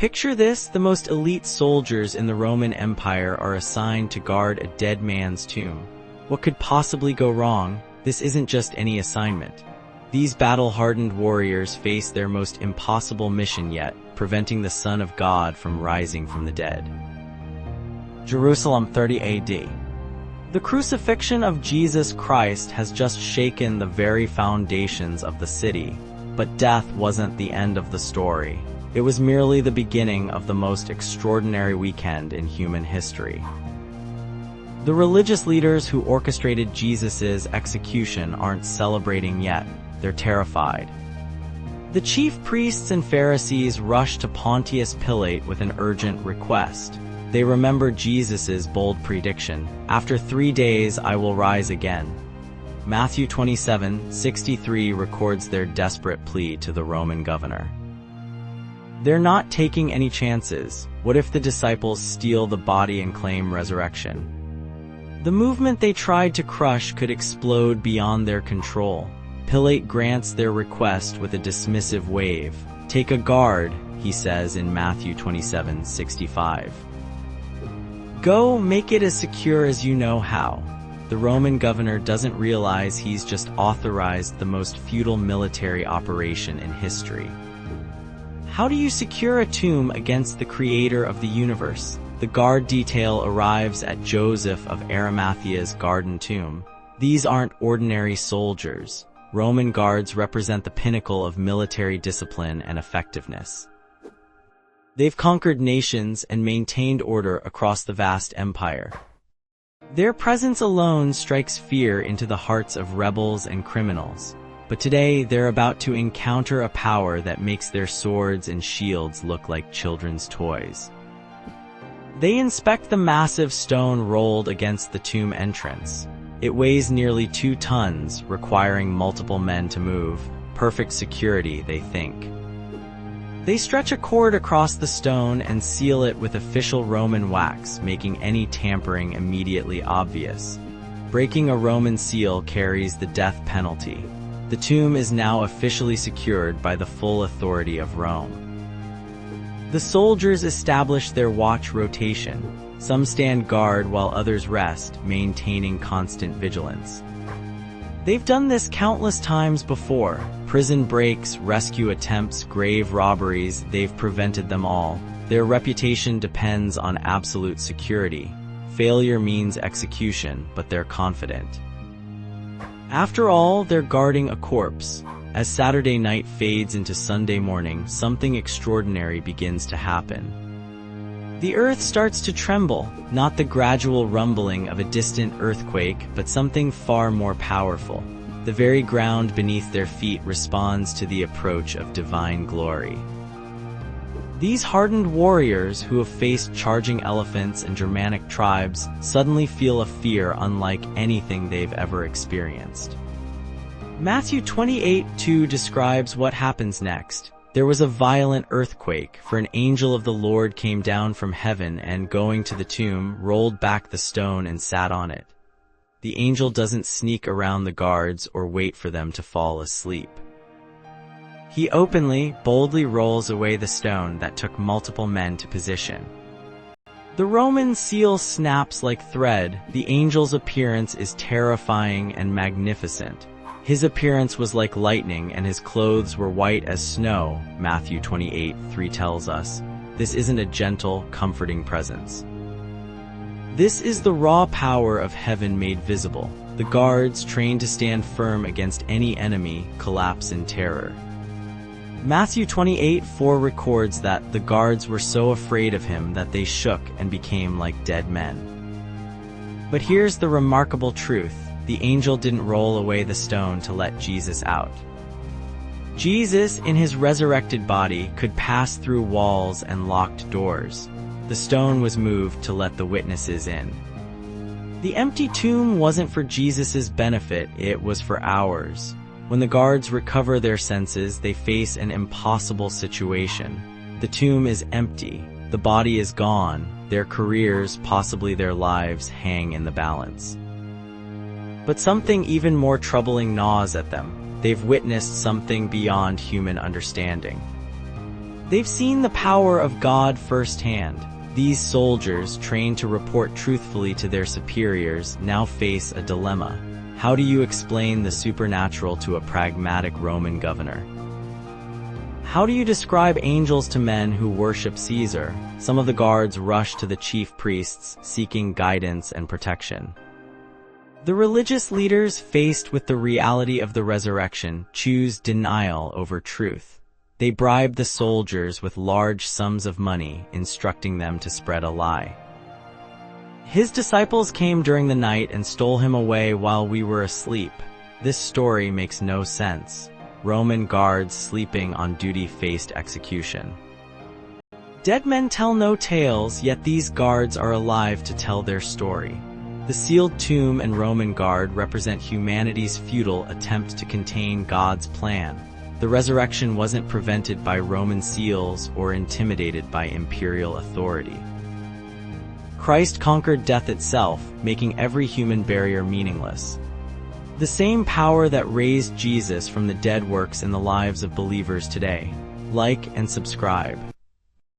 Picture this, the most elite soldiers in the Roman Empire are assigned to guard a dead man's tomb. What could possibly go wrong? This isn't just any assignment. These battle-hardened warriors face their most impossible mission yet, preventing the Son of God from rising from the dead. Jerusalem 30 AD. The crucifixion of Jesus Christ has just shaken the very foundations of the city, but death wasn't the end of the story. It was merely the beginning of the most extraordinary weekend in human history. The religious leaders who orchestrated Jesus' execution aren't celebrating yet. They're terrified. The chief priests and Pharisees rush to Pontius Pilate with an urgent request. They remember Jesus' bold prediction, "After 3 days I will rise again." Matthew 27:63 records their desperate plea to the Roman governor. They're not taking any chances. What if the disciples steal the body and claim resurrection? The movement they tried to crush could explode beyond their control. Pilate grants their request with a dismissive wave. "Take a guard," he says in Matthew 27:65. "Go, make it as secure as you know how." The Roman governor doesn't realize he's just authorized the most futile military operation in history. How do you secure a tomb against the creator of the universe? The guard detail arrives at Joseph of Arimathea's garden tomb. These aren't ordinary soldiers. Roman guards represent the pinnacle of military discipline and effectiveness. They've conquered nations and maintained order across the vast empire. Their presence alone strikes fear into the hearts of rebels and criminals. But today, they're about to encounter a power that makes their swords and shields look like children's toys. They inspect the massive stone rolled against the tomb entrance. It weighs nearly 2 tons, requiring multiple men to move. Perfect security, they think. They stretch a cord across the stone and seal it with official Roman wax, making any tampering immediately obvious. Breaking a Roman seal carries the death penalty. The tomb is now officially secured by the full authority of Rome. The soldiers establish their watch rotation. Some stand guard while others rest, maintaining constant vigilance. They've done this countless times before. Prison breaks, rescue attempts, grave robberies, they've prevented them all. Their reputation depends on absolute security. Failure means execution, but they're confident. After all, they're guarding a corpse. As Saturday night fades into Sunday morning, something extraordinary begins to happen. The earth starts to tremble, not the gradual rumbling of a distant earthquake, but something far more powerful. The very ground beneath their feet responds to the approach of divine glory. These hardened warriors who have faced charging elephants and Germanic tribes suddenly feel a fear unlike anything they've ever experienced. Matthew 28:2 describes what happens next. There was a violent earthquake, for an angel of the Lord came down from heaven and, going to the tomb, rolled back the stone and sat on it. The angel doesn't sneak around the guards or wait for them to fall asleep. He openly, boldly rolls away the stone that took multiple men to position. The Roman seal snaps like thread. The angel's appearance is terrifying and magnificent. His appearance was like lightning, and his clothes were white as snow, Matthew 28:3 tells us. This isn't a gentle, comforting presence. This is the raw power of heaven made visible. The guards, trained to stand firm against any enemy, collapse in terror. Matthew 28:4 records that the guards were so afraid of him that they shook and became like dead men. But here's the remarkable truth. The angel didn't roll away the stone to let Jesus out. Jesus, in his resurrected body, could pass through walls and locked doors. The stone was moved to let the witnesses in. The empty tomb wasn't for Jesus' benefit, it was for ours. When the guards recover their senses, they face an impossible situation. The tomb is empty, the body is gone, their careers, possibly their lives, hang in the balance. But something even more troubling gnaws at them. They've witnessed something beyond human understanding. They've seen the power of God firsthand. These soldiers, trained to report truthfully to their superiors, now face a dilemma. How do you explain the supernatural to a pragmatic Roman governor? How do you describe angels to men who worship Caesar? Some of the guards rush to the chief priests, seeking guidance and protection. The religious leaders, faced with the reality of the resurrection, choose denial over truth. They bribe the soldiers with large sums of money, instructing them to spread a lie. His disciples came during the night and stole him away while we were asleep. This story makes no sense. Roman guards sleeping on duty faced execution. Dead men tell no tales, yet these guards are alive to tell their story. The sealed tomb and Roman guard represent humanity's futile attempt to contain God's plan. The resurrection wasn't prevented by Roman seals or intimidated by imperial authority. Christ conquered death itself, making every human barrier meaningless. The same power that raised Jesus from the dead works in the lives of believers today. Like and subscribe.